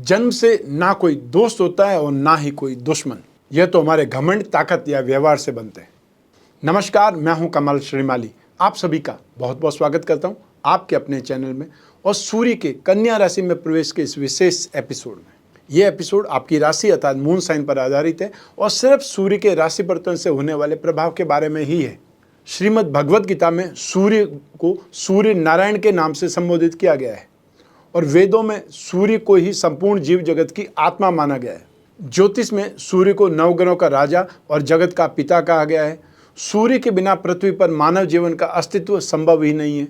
जन्म से ना कोई दोस्त होता है और ना ही कोई दुश्मन। यह तो हमारे घमंड, ताकत या व्यवहार से बनते हैं। नमस्कार, मैं हूं कमल श्रीमाली। आप सभी का बहुत बहुत स्वागत करता हूं आपके अपने चैनल में और सूर्य के कन्या राशि में प्रवेश के इस विशेष एपिसोड में। यह एपिसोड आपकी राशि अर्थात मून साइन पर आधारित है और सिर्फ सूर्य के राशि परिवर्तन से होने वाले प्रभाव के बारे में ही है। श्रीमद् भगवद गीता में सूर्य को सूर्य नारायण के नाम से संबोधित किया गया है और वेदों में सूर्य को ही संपूर्ण जीव जगत की आत्मा माना गया है। ज्योतिष में सूर्य को नवग्रहों का राजा और जगत का पिता कहा गया है। सूर्य के बिना पृथ्वी पर मानव जीवन का अस्तित्व संभव ही नहीं है।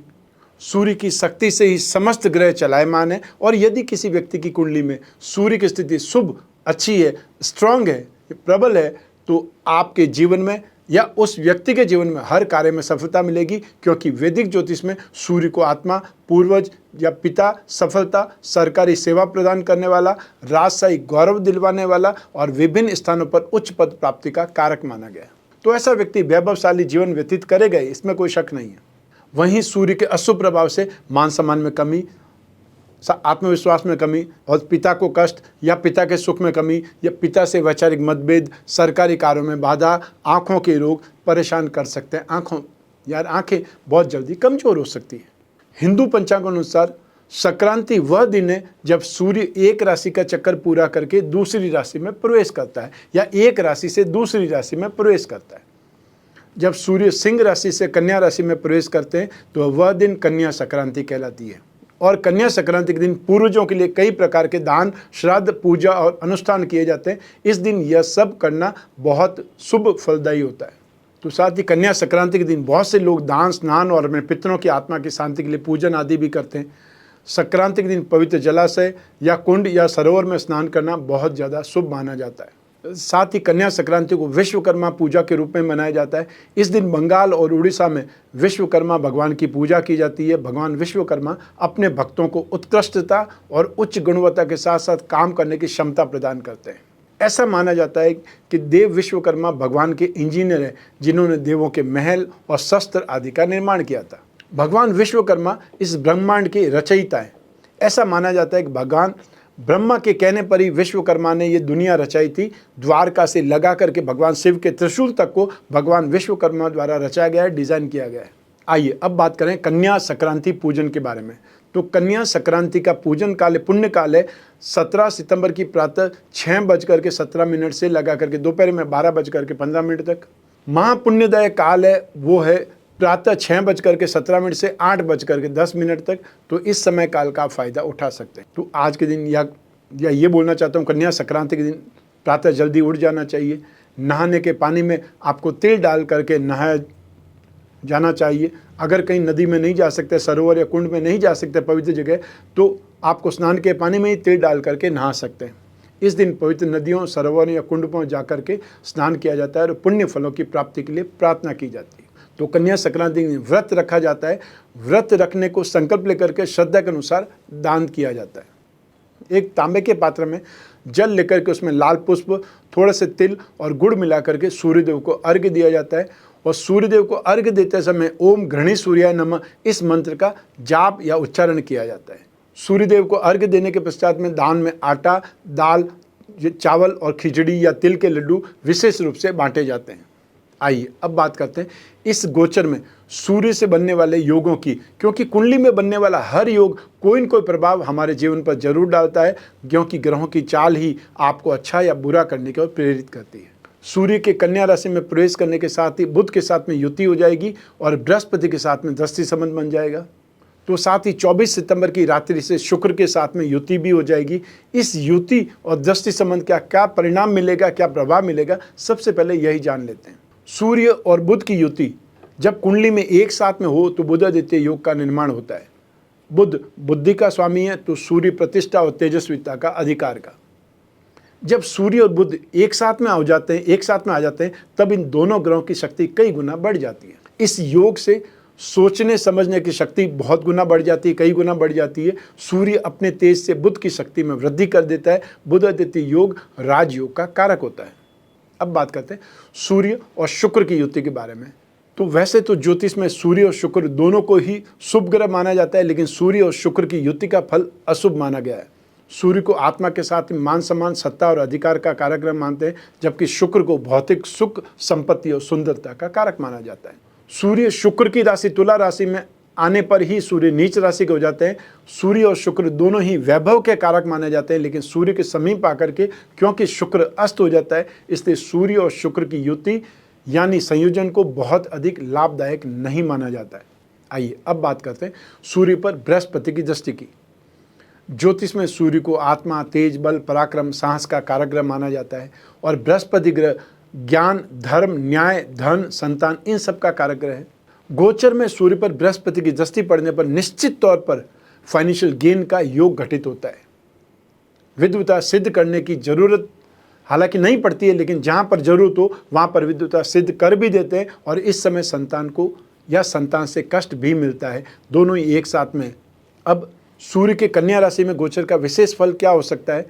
सूर्य की शक्ति से ही समस्त ग्रह चलायमान है और यदि किसी व्यक्ति की कुंडली में सूर्य की स्थिति शुभ, अच्छी है, स्ट्रांग है, प्रबल है, तो आपके जीवन में या उस व्यक्ति के जीवन में हर कार्य में सफलता मिलेगी, क्योंकि वैदिक ज्योतिष में सूर्य को आत्मा, पूर्वज या पिता, सफलता, सरकारी सेवा प्रदान करने वाला, राजशाही गौरव दिलवाने वाला और विभिन्न स्थानों पर उच्च पद प्राप्ति का कारक माना गया। तो ऐसा व्यक्ति वैभवशाली जीवन व्यतीत करेगा, इसमें कोई शक नहीं है। वहीं सूर्य के अशुभ प्रभाव से मान सम्मान में कमी, आत्मविश्वास में कमी और पिता को कष्ट या पिता के सुख में कमी या पिता से वैचारिक मतभेद, सरकारी कार्यों में बाधा, आंखों के रोग परेशान कर सकते हैं। आंखें बहुत जल्दी कमजोर हो सकती है। हिंदू पंचांग अनुसार संक्रांति वह दिन है जब सूर्य एक राशि का चक्कर पूरा करके दूसरी राशि में प्रवेश करता है या एक राशि से दूसरी राशि में प्रवेश करता है। जब सूर्य सिंह राशि से कन्या राशि में प्रवेश करते हैं तो वह दिन कन्या संक्रांति कहलाती है। और कन्या संक्रांति के दिन पूर्वजों के लिए कई प्रकार के दान, श्राद्ध, पूजा और अनुष्ठान किए जाते हैं। इस दिन यह सब करना बहुत शुभ फलदायी होता है। तो साथ ही कन्या संक्रांति के दिन बहुत से लोग दान, स्नान और अपने पितरों की आत्मा की शांति के लिए पूजन आदि भी करते हैं। संक्रांति के दिन पवित्र जलाशय या कुंड या सरोवर में स्नान करना बहुत ज़्यादा शुभ माना जाता है। साथ ही कन्या संक्रांति को विश्वकर्मा पूजा के रूप में मनाया जाता है। इस दिन बंगाल और उड़ीसा में विश्वकर्मा भगवान की पूजा की जाती है। भगवान विश्वकर्मा अपने भक्तों को उत्कृष्टता और उच्च गुणवत्ता के साथ साथ काम करने की क्षमता प्रदान करते हैं। ऐसा माना जाता है कि देव विश्वकर्मा भगवान के इंजीनियर हैं, जिन्होंने देवों के महल और शस्त्र आदि का निर्माण किया था। भगवान विश्वकर्मा इस ब्रह्मांड के रचयिता हैं। ऐसा माना जाता है कि भगवान ब्रह्मा के कहने पर ही विश्वकर्मा ने ये दुनिया रचाई थी। द्वारका से लगा करके भगवान शिव के त्रिशूल तक को भगवान विश्वकर्मा द्वारा रचाया गया है, डिजाइन किया गया है। आइए अब बात करें कन्या संक्रांति पूजन के बारे में। तो कन्या संक्रांति का पूजन काल, पुण्य काल है 17 सितंबर की प्रातः 6:17 से लगा करके दोपहर में 12:15 तक। महापुण्यदायक काल है वो है प्रातः 6:17 से 8:10 तक। तो इस समय काल का फायदा उठा सकते हैं। तो आज के दिन या ये बोलना चाहता हूँ, कन्या संक्रांति के दिन प्रातः जल्दी उठ जाना चाहिए। नहाने के पानी में आपको तिल डाल करके नहाया जाना चाहिए। अगर कहीं नदी में नहीं जा सकते, सरोवर या कुंड में नहीं जा सकते पवित्र जगह, तो आपको स्नान के पानी में ही तिल डाल करके नहा सकते हैं। इस दिन पवित्र नदियों, सरोवर या कुंड पर जा करके स्नान किया जाता है और पुण्य फलों की प्राप्ति के लिए प्रार्थना की जाती है। तो कन्या संक्रांति के दिन व्रत रखा जाता है। व्रत रखने को संकल्प लेकर के श्रद्धा के अनुसार दान किया जाता है। एक तांबे के पात्र में जल लेकर के उसमें लाल पुष्प, थोड़े से तिल और गुड़ मिला करके सूर्यदेव को अर्घ्य दिया जाता है और सूर्यदेव को अर्घ्य देते समय ओम घृणी सूर्याय नमः इस मंत्र का जाप या उच्चारण किया जाता है। सूर्यदेव को अर्घ्य देने के पश्चात में दान में आटा, दाल, चावल और खिचड़ी या तिल के लड्डू विशेष रूप से बांटे जाते हैं। आइए अब बात करते हैं इस गोचर में सूर्य से बनने वाले योगों की, क्योंकि कुंडली में बनने वाला हर योग कोई न कोई प्रभाव हमारे जीवन पर जरूर डालता है, क्योंकि ग्रहों की चाल ही आपको अच्छा या बुरा करने की ओर प्रेरित करती है। सूर्य के कन्या राशि में प्रवेश करने के साथ ही बुध के साथ में युति हो जाएगी और बृहस्पति के साथ में दृष्टि संबंध बन जाएगा। तो साथ ही 24 सितंबर की रात्रि से शुक्र के साथ में युति भी हो जाएगी। इस युति और दृष्टि संबंध का क्या परिणाम मिलेगा, क्या प्रभाव मिलेगा, सबसे पहले यही जान लेते हैं। सूर्य और बुध की युति जब कुंडली में एक साथ में हो तो बुधादित्य योग का निर्माण होता है। बुध बुद्धि का स्वामी है, तो सूर्य प्रतिष्ठा और तेजस्विता का, अधिकार का। जब सूर्य और बुध एक साथ में आ जाते हैं तब इन दोनों ग्रहों की शक्ति कई गुना बढ़ जाती है। इस योग से सोचने समझने की शक्ति बहुत गुना बढ़ जाती है, कई गुना बढ़ जाती है। सूर्य अपने तेज से बुध की शक्ति में वृद्धि कर देता है। बुधादित्य योग राजयोग का कारक होता है। अब बात करते हैं सूर्य और शुक्र की युति के बारे में। तो वैसे तो ज्योतिष में सूर्य और शुक्र दोनों को ही शुभ ग्रह माना जाता है, लेकिन सूर्य और शुक्र की युति का फल अशुभ माना गया है। सूर्य को आत्मा के साथ मान सम्मान, सत्ता और अधिकार का कारक मानते हैं, जबकि शुक्र को भौतिक सुख, संपत्ति और सुंदरता का कारक माना जाता है। सूर्य शुक्र की राशि तुला राशि में आने पर ही सूर्य नीच राशि के हो जाते हैं। सूर्य और शुक्र दोनों ही वैभव के कारक माने जाते हैं, लेकिन सूर्य के समीप आकर के क्योंकि शुक्र अस्त हो जाता है, इसलिए सूर्य और शुक्र की युति यानी संयोजन को बहुत अधिक लाभदायक नहीं माना जाता है। आइए अब बात करते हैं सूर्य पर बृहस्पति की दृष्टि की। ज्योतिष में सूर्य को आत्मा, तेज, बल, पराक्रम, साहस का कारक ग्रह माना जाता है और बृहस्पति ग्रह ज्ञान, धर्म, न्याय, धन, संतान इन सब का कारक ग्रह है। गोचर में सूर्य पर बृहस्पति की दृष्टि पड़ने पर निश्चित तौर पर फाइनेंशियल गेन का योग घटित होता है। विद्वता सिद्ध करने की जरूरत हालांकि नहीं पड़ती है, लेकिन जहां पर जरूरत हो वहां पर विद्वता सिद्ध कर भी देते हैं और इस समय संतान को या संतान से कष्ट भी मिलता है, दोनों ही एक साथ में। अब सूर्य के कन्या राशि में गोचर का विशेष फल क्या हो सकता है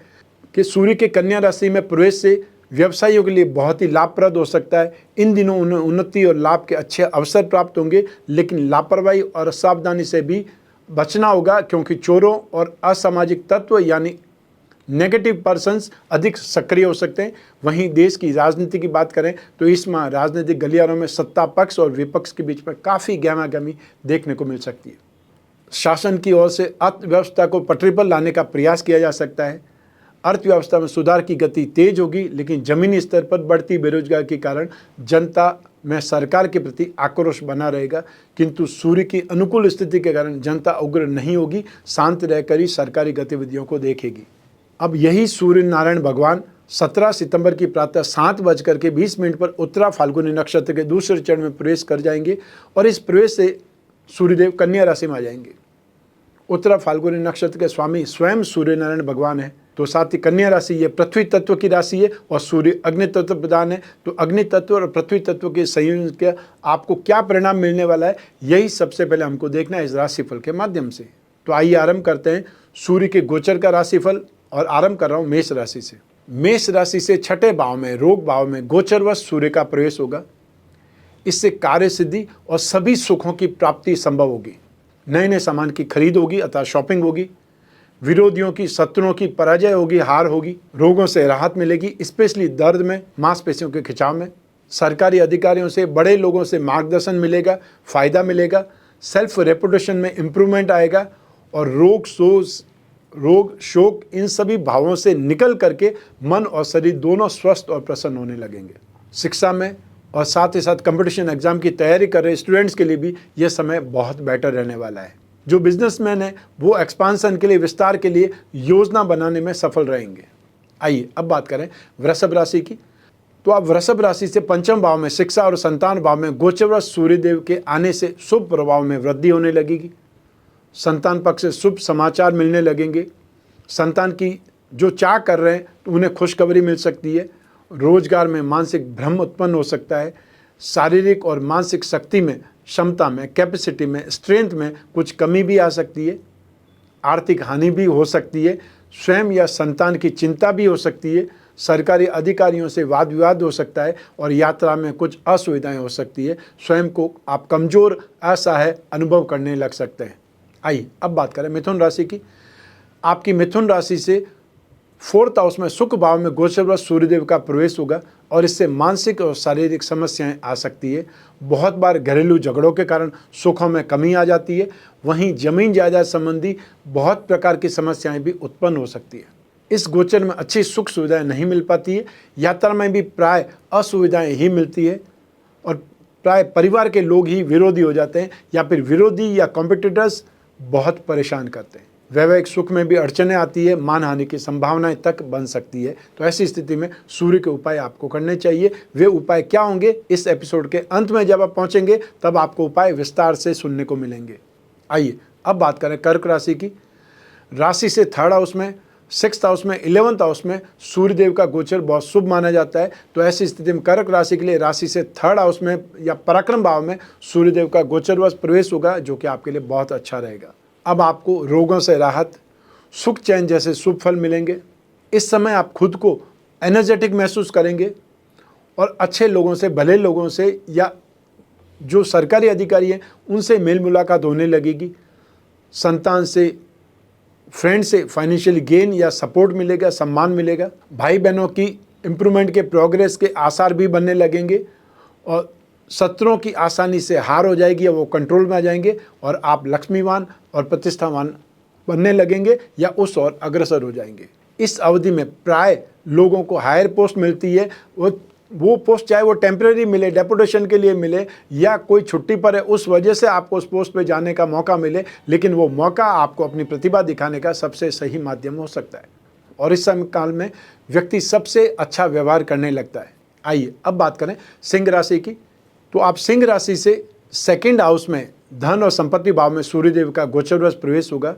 कि सूर्य के कन्या राशि में प्रवेश से व्यवसायियों के लिए बहुत ही लाभप्रद हो सकता है। इन दिनों उन्हें उन्नति और लाभ के अच्छे अवसर प्राप्त होंगे, लेकिन लापरवाही और असावधानी से भी बचना होगा, क्योंकि चोरों और असामाजिक तत्व यानी नेगेटिव पर्सन्स अधिक सक्रिय हो सकते हैं। वहीं देश की राजनीति की बात करें तो इस माह राजनीतिक गलियारों में सत्ता पक्ष और विपक्ष के बीच में काफ़ी गहमागहमी देखने को मिल सकती है। शासन की ओर से अर्थव्यवस्था को पटरी पर लाने का प्रयास किया जा सकता है। अर्थव्यवस्था में सुधार की गति तेज होगी, लेकिन जमीनी स्तर पर बढ़ती बेरोजगारी के कारण जनता में सरकार के प्रति आक्रोश बना रहेगा। किंतु सूर्य की अनुकूल स्थिति के कारण जनता उग्र नहीं होगी, शांत रहकर ही सरकारी गतिविधियों को देखेगी। अब यही सूर्य नारायण भगवान 17 सितंबर की प्रातः 7:20 पर उत्तरा फाल्गुनी नक्षत्र के दूसरे चरण में प्रवेश कर जाएंगे और इस प्रवेश से सूर्यदेव कन्या राशि में आ जाएंगे। उत्तरा फाल्गुनी नक्षत्र के स्वामी स्वयं सूर्य नारायण भगवान है, तो साथ ही कन्या राशि ये पृथ्वी तत्व की राशि है और सूर्य अग्नि तत्व प्रधान है। तो अग्नि तत्व और पृथ्वी तत्व के संयोजन के आपको क्या परिणाम मिलने वाला है, यही सबसे पहले हमको देखना है इस राशिफल के माध्यम से। तो आइए आरंभ करते हैं सूर्य के गोचर का राशिफल और आरंभ कर रहा हूँ मेष राशि से। मेष राशि से छठे भाव में रोग भाव में गोचरवश सूर्य का प्रवेश होगा। इससे कार्य सिद्धि और सभी सुखों की प्राप्ति संभव होगी। नए नए सामान की खरीद होगी अथवा शॉपिंग होगी। विरोधियों की, शत्रुओं की पराजय होगी, हार होगी। रोगों से राहत मिलेगी, स्पेशली दर्द में, मांसपेशियों के खिंचाव में। सरकारी अधिकारियों से, बड़े लोगों से मार्गदर्शन मिलेगा, फायदा मिलेगा। सेल्फ रेपुटेशन में इम्प्रूवमेंट आएगा और रोग, शोक इन सभी भावों से निकल करके मन और शरीर दोनों स्वस्थ और प्रसन्न होने लगेंगे। शिक्षा में और साथ ही साथ कंपटीशन एग्जाम की तैयारी कर रहे स्टूडेंट्स के लिए भी यह समय बहुत बेटर रहने वाला है। जो बिजनेसमैन है वो एक्सपांशन के लिए, विस्तार के लिए योजना बनाने में सफल रहेंगे। आइए अब बात करें वृषभ राशि की। तो आप वृषभ राशि से पंचम भाव में शिक्षा और संतान भाव में गोचरवश सूर्यदेव के आने से शुभ प्रभाव में वृद्धि होने लगेगी। संतान पक्ष से शुभ समाचार मिलने लगेंगे। संतान की जो चाह कर रहे हैं तो उन्हें खुशखबरी मिल सकती है। रोजगार में मानसिक भ्रम उत्पन्न हो सकता है। शारीरिक और मानसिक शक्ति में, क्षमता में, कैपेसिटी में, स्ट्रेंथ में कुछ कमी भी आ सकती है। आर्थिक हानि भी हो सकती है। स्वयं या संतान की चिंता भी हो सकती है। सरकारी अधिकारियों से वाद विवाद हो सकता है और यात्रा में कुछ असुविधाएं हो सकती है। स्वयं को आप कमजोर, असहाय अनुभव करने लग सकते हैं। आइए अब बात करें मिथुन राशि की। आपकी मिथुन राशि से 4th हाउस में सुख भाव में गोचरवश सूर्यदेव का प्रवेश होगा और इससे मानसिक और शारीरिक समस्याएं आ सकती है। बहुत बार घरेलू झगड़ों के कारण सुखों में कमी आ जाती है। वहीं जमीन जायदाद संबंधी बहुत प्रकार की समस्याएं भी उत्पन्न हो सकती है। इस गोचर में अच्छी सुख सुविधाएं नहीं मिल पाती है। यात्रा में भी प्राय असुविधाएं ही मिलती है और प्राय परिवार के लोग ही विरोधी हो जाते हैं या फिर विरोधी या कॉम्पिटिटर्स बहुत परेशान करते हैं। वैवाहिक सुख में भी अड़चनें आती है। मानहानि की संभावनाएं तक बन सकती है। तो ऐसी स्थिति में सूर्य के उपाय आपको करने चाहिए। वे उपाय क्या होंगे, इस एपिसोड के अंत में जब आप पहुंचेंगे तब आपको उपाय विस्तार से सुनने को मिलेंगे। आइए अब बात करें कर्क राशि की। राशि से 3rd हाउस में, 6th हाउस में, 11th हाउस में सूर्यदेव का गोचर बहुत शुभ माना जाता है। तो ऐसी स्थिति में कर्क राशि के लिए राशि से 3rd हाउस में या पराक्रम भाव में सूर्यदेव का गोचरवश प्रवेश होगा, जो कि आपके लिए बहुत अच्छा रहेगा। अब आपको रोगों से राहत, सुख चैन जैसे शुभ फल मिलेंगे। इस समय आप खुद को एनर्जेटिक महसूस करेंगे और अच्छे लोगों से, भले लोगों से या जो सरकारी अधिकारी हैं उनसे मेल मुलाकात होने लगेगी। संतान से फ्रेंड से फाइनेंशियल गेन या सपोर्ट मिलेगा, सम्मान मिलेगा। भाई बहनों की इम्प्रूवमेंट के प्रोग्रेस के आसार भी बनने लगेंगे और शत्रुओं की आसानी से हार हो जाएगी या वो कंट्रोल में आ जाएंगे और आप लक्ष्मीवान और प्रतिष्ठावान बनने लगेंगे या उस ओर अग्रसर हो जाएंगे। इस अवधि में प्राय लोगों को हायर पोस्ट मिलती है। वो पोस्ट चाहे वो टेम्परेरी मिले, डेपुटेशन के लिए मिले या कोई छुट्टी पर है उस वजह से आपको उस पोस्ट पे जाने का मौका मिले, लेकिन वो मौका आपको अपनी प्रतिभा दिखाने का सबसे सही माध्यम हो सकता है और इस समय काल में व्यक्ति सबसे अच्छा व्यवहार करने लगता है। आइए अब बात करें सिंह राशि की। तो आप सिंह राशि से सेकंड हाउस में धन और संपत्ति भाव में सूर्यदेव का गोचरवश प्रवेश होगा।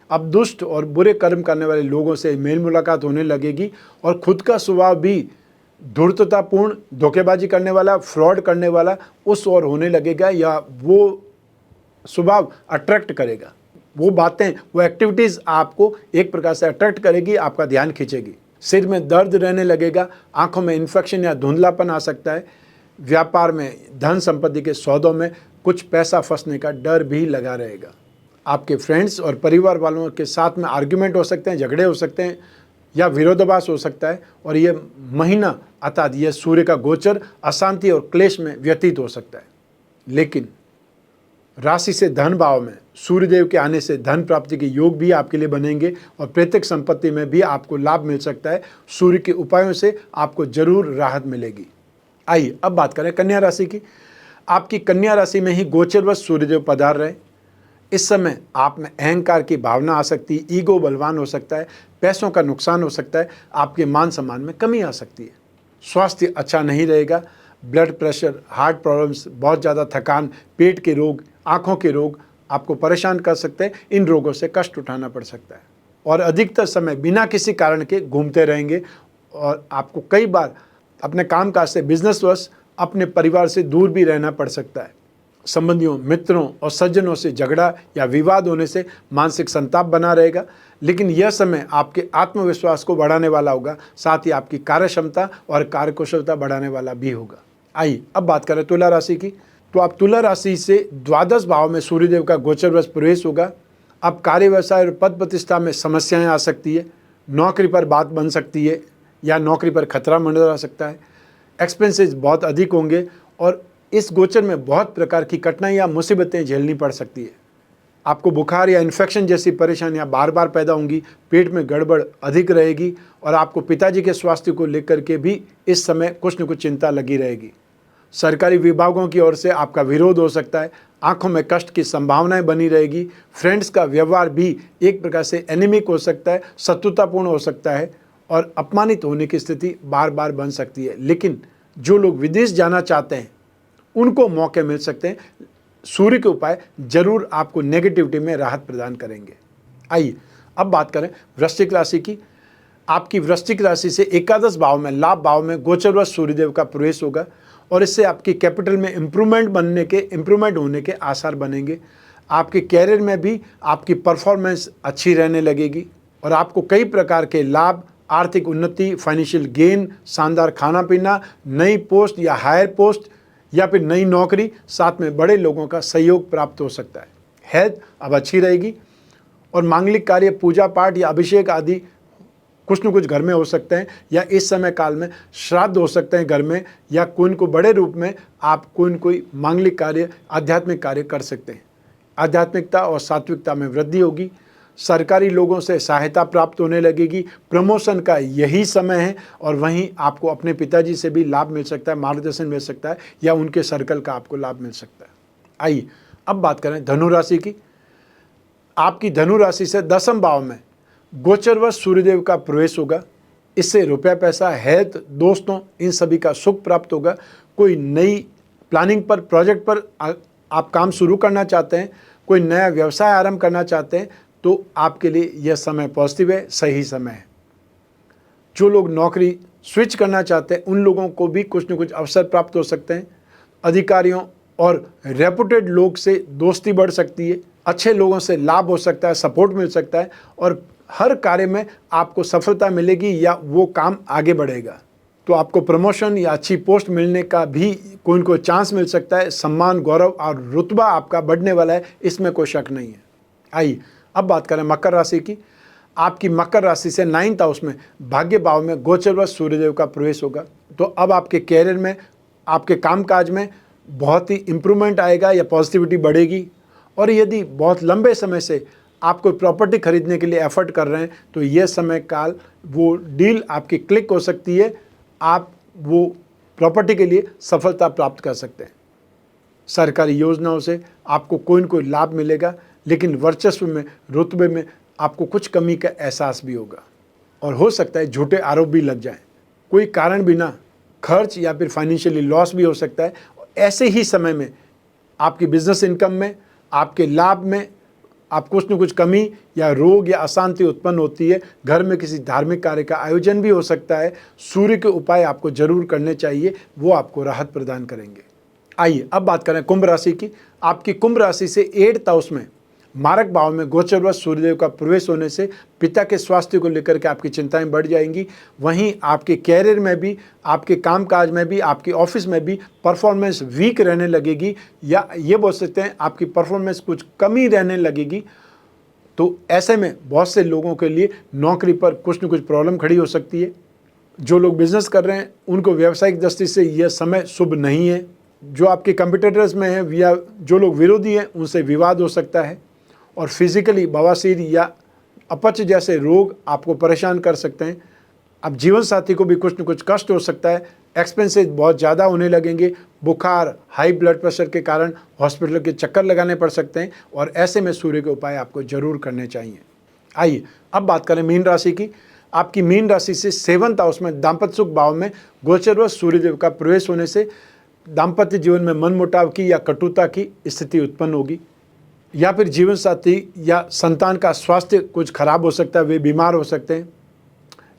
अब दुष्ट और बुरे कर्म करने वाले लोगों से मेल मुलाकात होने लगेगी और खुद का स्वभाव भी धूर्ततापूर्ण, धोखेबाजी करने वाला, फ्रॉड करने वाला उस ओर होने लगेगा या वो स्वभाव अट्रैक्ट करेगा। वो बातें, वो एक्टिविटीज़ आपको एक प्रकार से अट्रैक्ट करेगी, आपका ध्यान खींचेगी। सिर में दर्द रहने लगेगा, आंखों में इन्फेक्शन या धुंधलापन आ सकता है। व्यापार में, धन संपत्ति के सौदों में कुछ पैसा फंसने का डर भी लगा रहेगा। आपके फ्रेंड्स और परिवार वालों के साथ में आर्ग्यूमेंट हो सकते हैं, झगड़े हो सकते हैं या विरोधाभास हो सकता है और ये महीना अर्थात यह सूर्य का गोचर अशांति और क्लेश में व्यतीत हो सकता है। लेकिन राशि से धन भाव में सूर्यदेव के आने से धन प्राप्ति के योग भी आपके लिए बनेंगे और प्रत्येक संपत्ति में भी आपको लाभ मिल सकता है। सूर्य के उपायों से आपको जरूर राहत मिलेगी। आइए अब बात करें कन्या राशि की। आपकी कन्या राशि में ही गोचरवश सूर्यदेव पधार रहे। इस समय आप में अहंकार की भावना आ सकती है, ईगो बलवान हो सकता है, पैसों का नुकसान हो सकता है, आपके मान सम्मान में कमी आ सकती है। स्वास्थ्य अच्छा नहीं रहेगा। ब्लड प्रेशर, हार्ट प्रॉब्लम्स, बहुत ज़्यादा थकान, पेट के रोग, आँखों के रोग आपको परेशान कर सकते हैं। इन रोगों से कष्ट उठाना पड़ सकता है और अधिकतर समय बिना किसी कारण के घूमते रहेंगे और आपको कई बार अपने कामकाज से, बिजनेसवश अपने परिवार से दूर भी रहना पड़ सकता है। संबंधियों, मित्रों और सज्जनों से झगड़ा या विवाद होने से मानसिक संताप बना रहेगा, लेकिन यह समय आपके आत्मविश्वास को बढ़ाने वाला होगा, साथ ही आपकी कार्य क्षमता और कार्यकुशलता बढ़ाने वाला भी होगा। आइए अब बात करें तुला राशि की। तो आप तुला राशि से द्वादश भाव में सूर्यदेव का गोचरवश प्रवेश होगा। अब कार्य, व्यवसाय और पद प्रतिष्ठा में समस्याएं आ सकती है। नौकरी पर बात बन सकती है या नौकरी पर खतरा मंडरा सकता है। एक्सपेंसेस बहुत अधिक होंगे और इस गोचर में बहुत प्रकार की कठिनाइयाँ, मुसीबतें झेलनी पड़ सकती है। आपको बुखार या इन्फेक्शन जैसी परेशानियां बार बार पैदा होंगी। पेट में गड़बड़ अधिक रहेगी और आपको पिताजी के स्वास्थ्य को लेकर के भी इस समय कुछ न कुछ चिंता लगी रहेगी। सरकारी विभागों की ओर से आपका विरोध हो सकता है। आंखों में कष्ट की संभावनाएं बनी रहेगी। फ्रेंड्स का व्यवहार भी एक प्रकार से एनिमिक हो सकता है, शत्रुतापूर्ण हो सकता है और अपमानित होने की स्थिति बार बार बन सकती है। लेकिन जो लोग विदेश जाना चाहते हैं उनको मौके मिल सकते हैं। सूर्य के उपाय जरूर आपको नेगेटिविटी में राहत प्रदान करेंगे। आइए अब बात करें वृश्चिक राशि की। आपकी वृश्चिक राशि से एकादश भाव में, लाभ भाव में गोचरवश सूर्यदेव का प्रवेश होगा और इससे आपकी कैपिटल में इम्प्रूवमेंट होने के आसार बनेंगे। आपके कैरियर में भी आपकी परफॉर्मेंस अच्छी रहने लगेगी और आपको कई प्रकार के लाभ, आर्थिक उन्नति, फाइनेंशियल गेन, शानदार खाना पीना, नई पोस्ट या हायर पोस्ट या फिर नई नौकरी, साथ में बड़े लोगों का सहयोग प्राप्त हो सकता है। हेल्थ अब अच्छी रहेगी और मांगलिक कार्य, पूजा पाठ या अभिषेक आदि कुछ न कुछ घर में हो सकते हैं या इस समय काल में श्राद्ध हो सकते हैं घर में, या कोई को बड़े रूप में आप कोई मांगलिक कार्य, आध्यात्मिक कार्य कर सकते हैं। आध्यात्मिकता और सात्विकता में वृद्धि होगी। सरकारी लोगों से सहायता प्राप्त होने लगेगी। प्रमोशन का यही समय है और वहीं आपको अपने पिताजी से भी लाभ मिल सकता है, मार्गदर्शन मिल सकता है या उनके सर्कल का आपको लाभ मिल सकता है। आइए अब बात करें धनु राशि की। आपकी धनु राशि से दसम भाव में गोचरवश सूर्यदेव का प्रवेश होगा। इससे रुपया, पैसा, हेल्थ, दोस्तों, इन सभी का सुख प्राप्त होगा। कोई नई प्लानिंग पर, प्रोजेक्ट पर आप काम शुरू करना चाहते हैं, कोई नया व्यवसाय आरंभ करना चाहते हैं तो आपके लिए यह समय पॉजिटिव है, सही समय है। जो लोग नौकरी स्विच करना चाहते हैं उन लोगों को भी कुछ न कुछ अवसर प्राप्त हो सकते हैं। अधिकारियों और रेपुटेड लोग से दोस्ती बढ़ सकती है। अच्छे लोगों से लाभ हो सकता है, सपोर्ट मिल सकता है और हर कार्य में आपको सफलता मिलेगी या वो काम आगे बढ़ेगा। तो आपको प्रमोशन या अच्छी पोस्ट मिलने का भी कोई चांस मिल सकता है। सम्मान, गौरव और रुतबा आपका बढ़ने वाला है, इसमें कोई शक नहीं है। आइए अब बात करें मकर राशि की। आपकी मकर राशि से 9th हाउस में भाग्य भाव में गोचरवश सूर्यदेव का प्रवेश होगा। तो अब आपके कैरियर में, आपके कामकाज में बहुत ही इम्प्रूवमेंट आएगा या पॉजिटिविटी बढ़ेगी। और यदि बहुत लंबे समय से आप कोई प्रॉपर्टी खरीदने के लिए एफर्ट कर रहे हैं तो यह समय काल वो डील आपकी क्लिक हो सकती है, आप वो प्रॉपर्टी के लिए सफलता प्राप्त कर सकते हैं। सरकारी योजनाओं से आपको कोई न कोई लाभ मिलेगा, लेकिन वर्चस्व में, रुतबे में आपको कुछ कमी का एहसास भी होगा और हो सकता है झूठे आरोप भी लग जाएं। कोई कारण बिना खर्च या फिर फाइनेंशियली लॉस भी हो सकता है। ऐसे ही समय में आपकी बिजनेस इनकम में, आपके लाभ में आप कुछ न कुछ कमी या रोग या अशांति उत्पन्न होती है। घर में किसी धार्मिक कार्य का आयोजन भी हो सकता है। सूर्य के उपाय आपको जरूर करने चाहिए, वो आपको राहत प्रदान करेंगे। आइए अब बात करें कुंभ राशि की। आपकी कुंभ राशि से 8th हाउस में मारक भाव में गोचरवश सूर्यदेव का प्रवेश होने से पिता के स्वास्थ्य को लेकर के आपकी चिंताएं बढ़ जाएंगी। वहीं आपके कैरियर में भी, आपके कामकाज में भी, आपके ऑफिस में भी परफॉर्मेंस वीक रहने लगेगी, या ये बोल सकते हैं आपकी परफॉर्मेंस कुछ कमी रहने लगेगी। तो ऐसे में बहुत से लोगों के लिए नौकरी पर कुछ न कुछ प्रॉब्लम खड़ी हो सकती है। जो लोग बिजनेस कर रहे हैं उनको व्यावसायिक दृष्टि से यह समय शुभ नहीं है। जो आपके कंपिटिटर्स में हैं या जो लोग विरोधी हैं उनसे विवाद हो सकता है। और फिजिकली बवासीर या अपच जैसे रोग आपको परेशान कर सकते हैं। अब जीवन साथी को भी कुछ न कुछ कष्ट हो सकता है। एक्सपेंसेस बहुत ज़्यादा होने लगेंगे। बुखार, हाई ब्लड प्रेशर के कारण हॉस्पिटल के चक्कर लगाने पड़ सकते हैं और ऐसे में सूर्य के उपाय आपको जरूर करने चाहिए। आइए अब बात करें मीन राशि की। आपकी मीन राशि से 7th हाउस में दाम्पत्य सुख भाव में गोचरवश सूर्यदेव का प्रवेश होने से दाम्पत्य जीवन में मनमुटाव की या कटुता की स्थिति उत्पन्न होगी, या फिर जीवन साथी या संतान का स्वास्थ्य कुछ खराब हो सकता है, वे बीमार हो सकते हैं।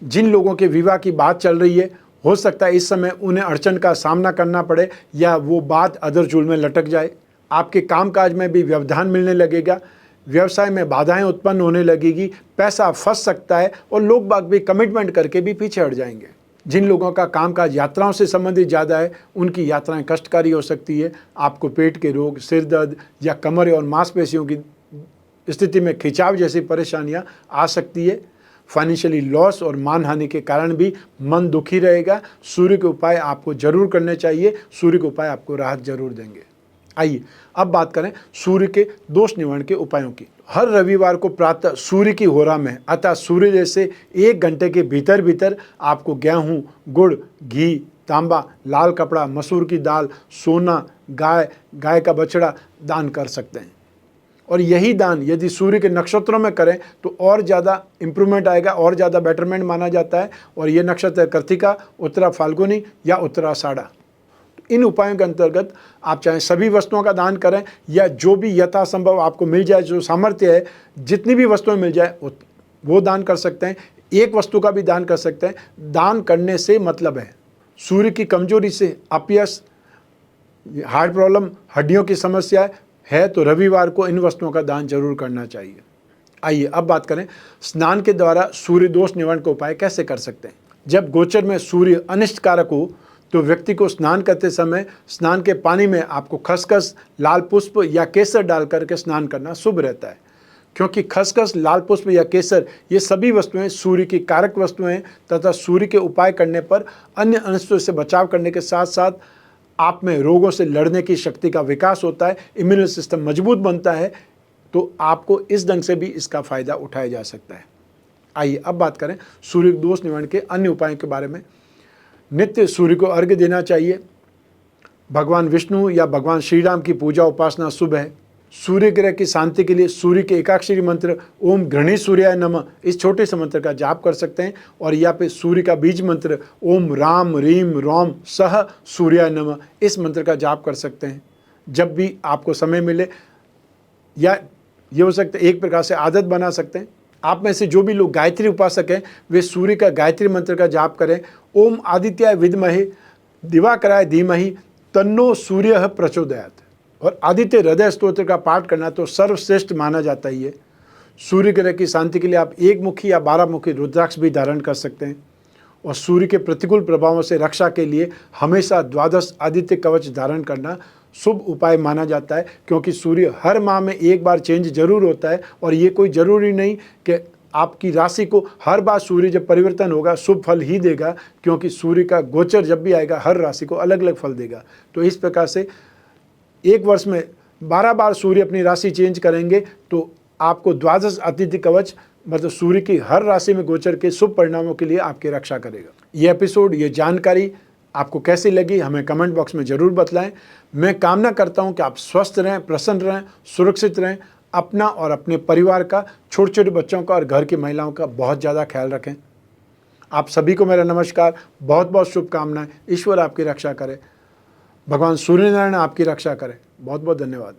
जिन लोगों के विवाह की बात चल रही है, हो सकता है इस समय उन्हें अड़चन का सामना करना पड़े या वो बात अधरचूल में लटक जाए। आपके कामकाज में भी व्यवधान मिलने लगेगा। व्यवसाय में बाधाएं उत्पन्न होने लगेगी। पैसा फंस सकता है और लोग बाग भी कमिटमेंट करके भी पीछे हट जाएंगे। जिन लोगों का कामकाज यात्राओं से संबंधित ज़्यादा है, उनकी यात्राएं कष्टकारी हो सकती है। आपको पेट के रोग, सिर दर्द या कमर और मांसपेशियों की स्थिति में खिंचाव जैसी परेशानियां आ सकती है। फाइनेंशियली लॉस और मानहानि के कारण भी मन दुखी रहेगा। सूर्य के उपाय आपको जरूर करने चाहिए। सूर्य के उपाय आपको राहत जरूर देंगे। आइए अब बात करें सूर्य के दोष निवारण के उपायों की। हर रविवार को प्रातः सूर्य की होरा में, अतः सूर्योदय से 1 घंटे के भीतर भीतर आपको गेहूं, गुड़, घी, तांबा, लाल कपड़ा, मसूर की दाल, सोना, गाय का बछड़ा दान कर सकते हैं। और यही दान यदि सूर्य के नक्षत्रों में करें तो और ज़्यादा इम्प्रूवमेंट आएगा, और ज़्यादा बेटरमेंट माना जाता है। और ये नक्षत्र कृत्तिका, उत्तरा फाल्गुनी या उत्तरा आषाढ़ा। इन उपायों के अंतर्गत आप चाहे सभी वस्तुओं का दान करें या जो भी यथासंभव आपको मिल जाए, जो सामर्थ्य है, जितनी भी वस्तुएं मिल जाए वो दान कर सकते हैं। एक वस्तु का भी दान कर सकते हैं। दान करने से मतलब है सूर्य की कमजोरी से, अपयश, हार्ट प्रॉब्लम, हड्डियों की समस्या है तो रविवार को इन वस्तुओं का दान जरूर करना चाहिए। आइए अब बात करें स्नान के द्वारा सूर्य दोष निवारण का उपाय कैसे कर सकते हैं। जब गोचर में सूर्य अनिष्टकारक हो तो व्यक्ति को स्नान करते समय स्नान के पानी में आपको खसखस, लाल पुष्प या केसर डाल करके स्नान करना शुभ रहता है, क्योंकि खसखस, लाल पुष्प या केसर ये सभी वस्तुएं सूर्य की कारक वस्तुएं तथा सूर्य के उपाय करने पर अन्य अनिष्टों से बचाव करने के साथ साथ आप में रोगों से लड़ने की शक्ति का विकास होता है, इम्यून सिस्टम मजबूत बनता है। तो आपको इस ढंग से भी इसका फायदा उठाया जा सकता है। आइए अब बात करें सूर्य दोष निवारण के अन्य उपायों के बारे में। नित्य सूर्य को अर्घ्य देना चाहिए। भगवान विष्णु या भगवान श्री राम की पूजा उपासना शुभ है। सूर्य ग्रह की शांति के लिए सूर्य के एकाक्षरी मंत्र ओम घृणी सूर्याय नमः इस छोटे से मंत्र का जाप कर सकते हैं। और या फिर सूर्य का बीज मंत्र ओम राम रीम रोम सह सूर्याय नमः इस मंत्र का जाप कर सकते हैं जब भी आपको समय मिले, या ये हो सकता है एक प्रकार से आदत बना सकते हैं। आप में से जो भी लोग गायत्री उपासक हैं वे सूर्य का गायत्री मंत्र का जाप करें। ओम आदित्याय विद्महे दिवाकराय धीमहि तन्नो सूर्य प्रचोदयात्। और आदित्य हृदय स्तोत्र का पाठ करना तो सर्वश्रेष्ठ माना जाता ही है। सूर्य ग्रह की शांति के लिए आप 1 मुखी या 12 मुखी रुद्राक्ष भी धारण कर सकते हैं। और सूर्य के प्रतिकूल प्रभावों से रक्षा के लिए हमेशा 12 आदित्य कवच धारण करना शुभ उपाय माना जाता है, क्योंकि सूर्य हर माह में एक बार चेंज जरूर होता है। और ये कोई ज़रूरी नहीं कि आपकी राशि को हर बार सूर्य जब परिवर्तन होगा शुभ फल ही देगा, क्योंकि सूर्य का गोचर जब भी आएगा हर राशि को अलग अलग फल देगा। तो इस प्रकार से एक वर्ष में 12 बार सूर्य अपनी राशि चेंज करेंगे तो आपको द्वादश अतिथि कवच मतलब सूर्य की हर राशि में गोचर के शुभ परिणामों के लिए आपकी रक्षा करेगा। ये एपिसोड, ये जानकारी आपको कैसी लगी हमें कमेंट बॉक्स में ज़रूर बतलाएं। मैं कामना करता हूं कि आप स्वस्थ रहें, प्रसन्न रहें, सुरक्षित रहें, अपना और अपने परिवार का, छोटे छोटे बच्चों का और घर की महिलाओं का बहुत ज़्यादा ख्याल रखें। आप सभी को मेरा नमस्कार, बहुत बहुत शुभकामनाएं। ईश्वर आपकी रक्षा करे, भगवान सूर्यनारायण आपकी रक्षा करें। बहुत बहुत धन्यवाद।